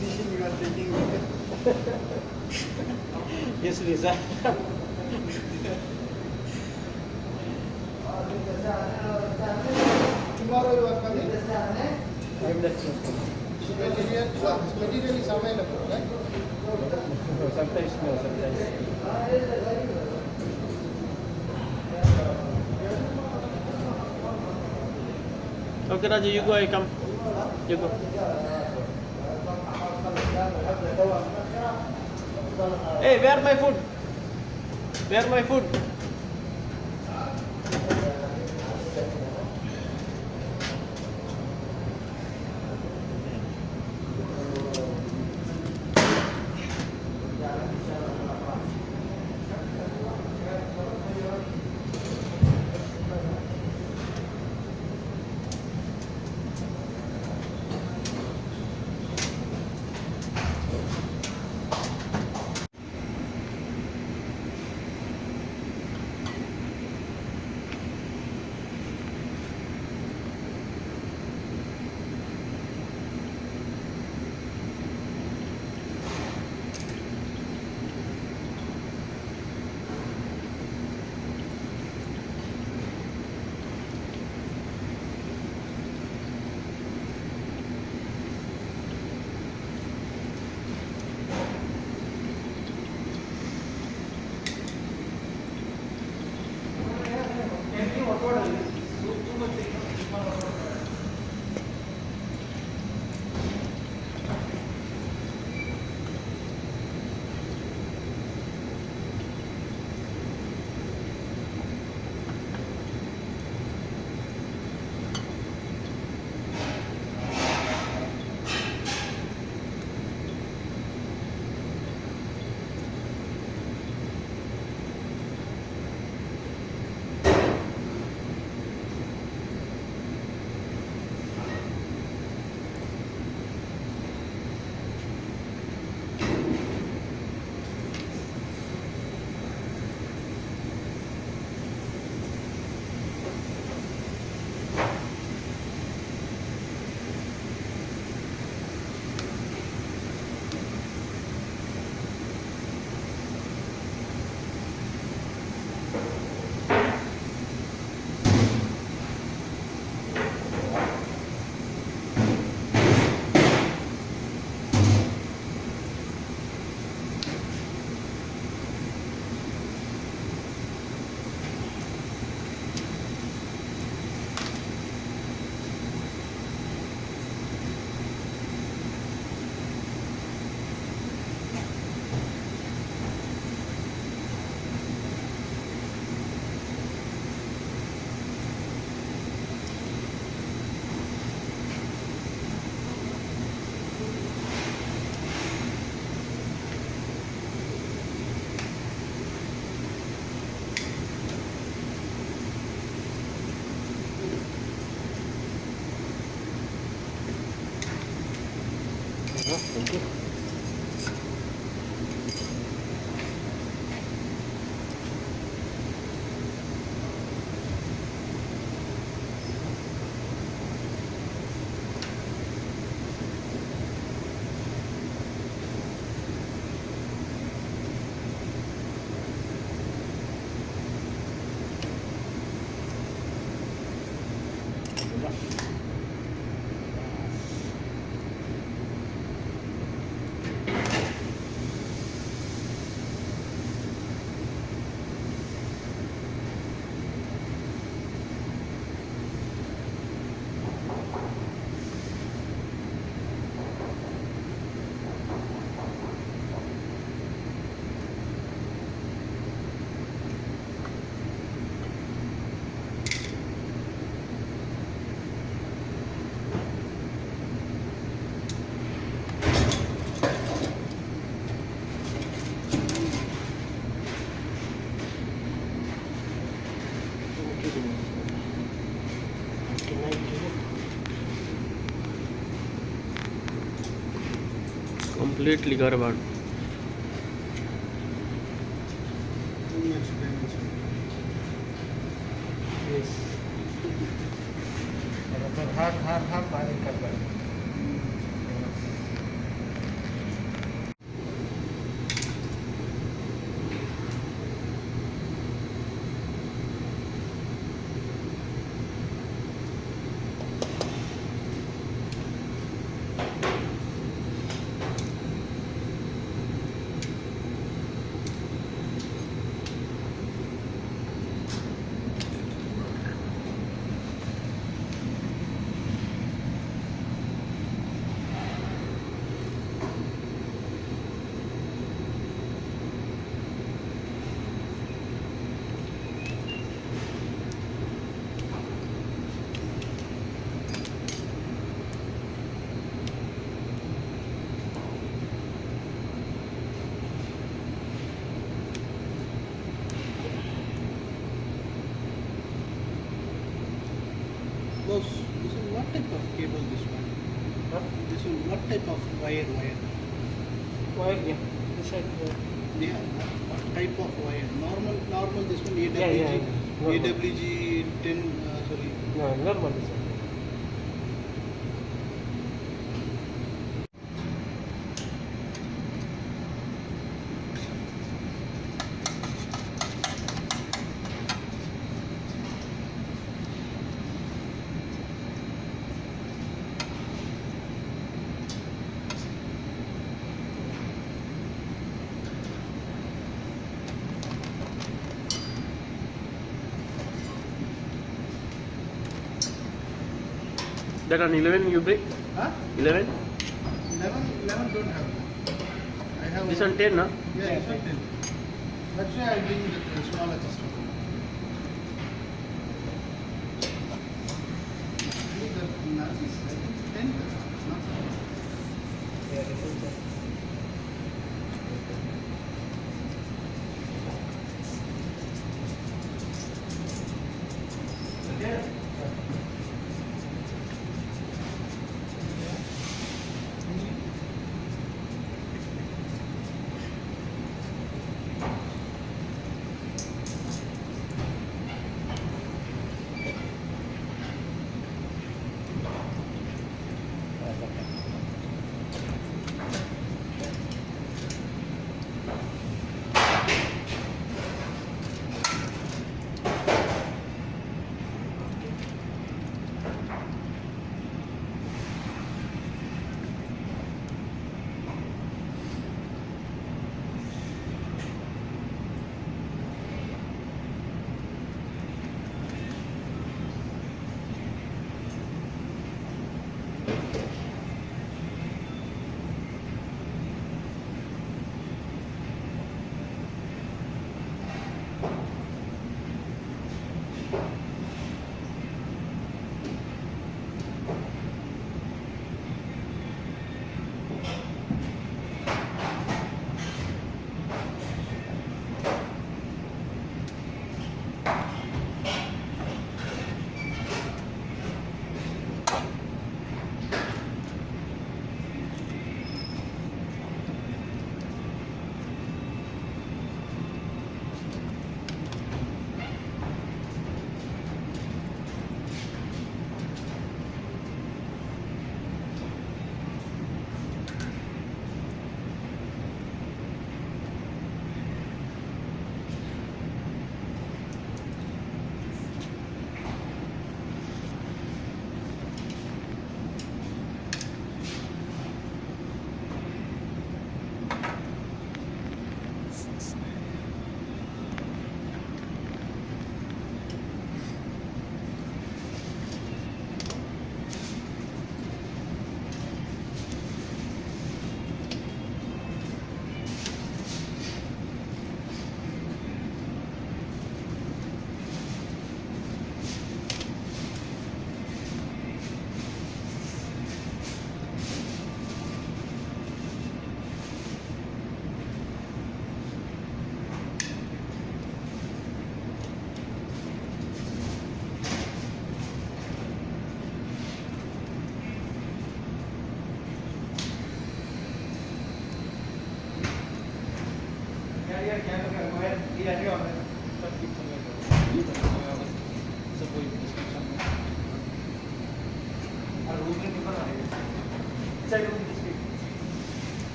decision you are taking. Yes, Lisa. Tomorrow you are coming? I'm not sure. Material is available, right? Sometimes no, sometimes. Okay, Raju, you go, I come. You go. Hey, where my food? Where my food? Thank you. Completely garbage. Yes. हर बार करता है type of cable this one? Huh? This one, what type of wire? Wire, yeah. This side. Yeah, what type of wire? Normal this one, AWG, Yeah. Normal. AWG 10, sorry. No, normal this one. That on 11 you break? Huh? 11? 11 don't have. I have This one 10, no? Yeah, this one 10. That's why I bring the small adjustment. The nurse is, I think, 10. Not Yeah, this one 10.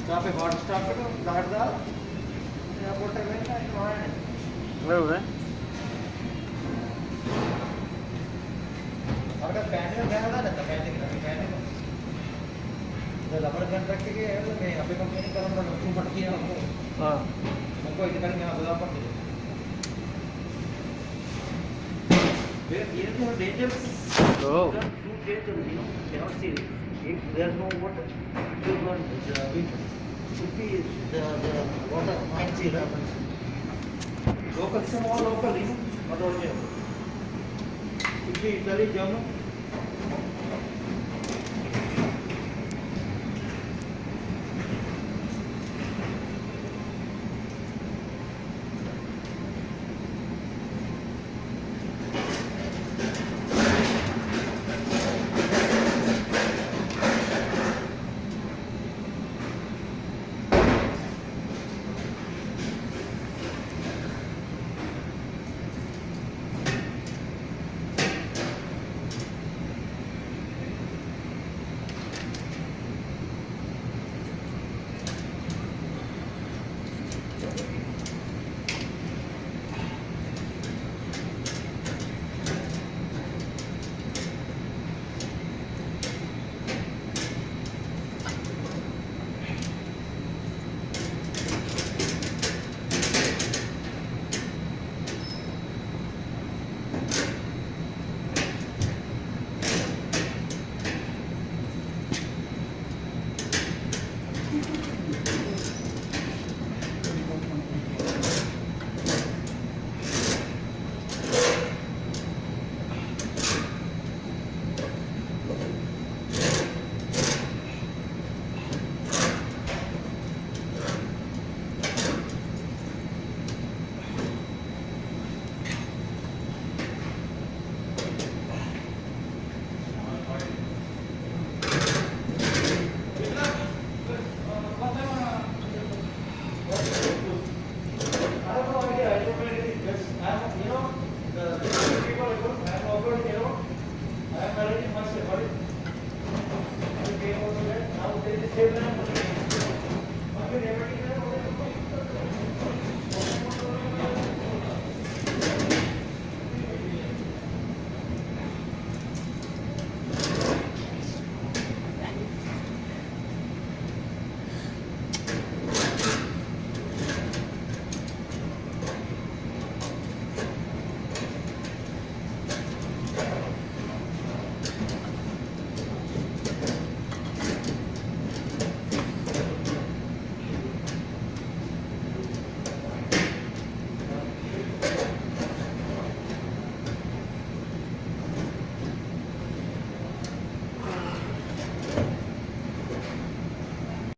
Stop it, hot stop it, start the airport event and join. Where was that? अगर panel गया था ना तो panel तो rubber contract के मैं अभी company करूंगा तो मत किया हमको हाँ हमको इधर करके यहाँ बुला पड़ते ये तो danger Oh. two days you know cannot see if there is no water it will not winter should be the water can see happens local some all local you know not only Italy German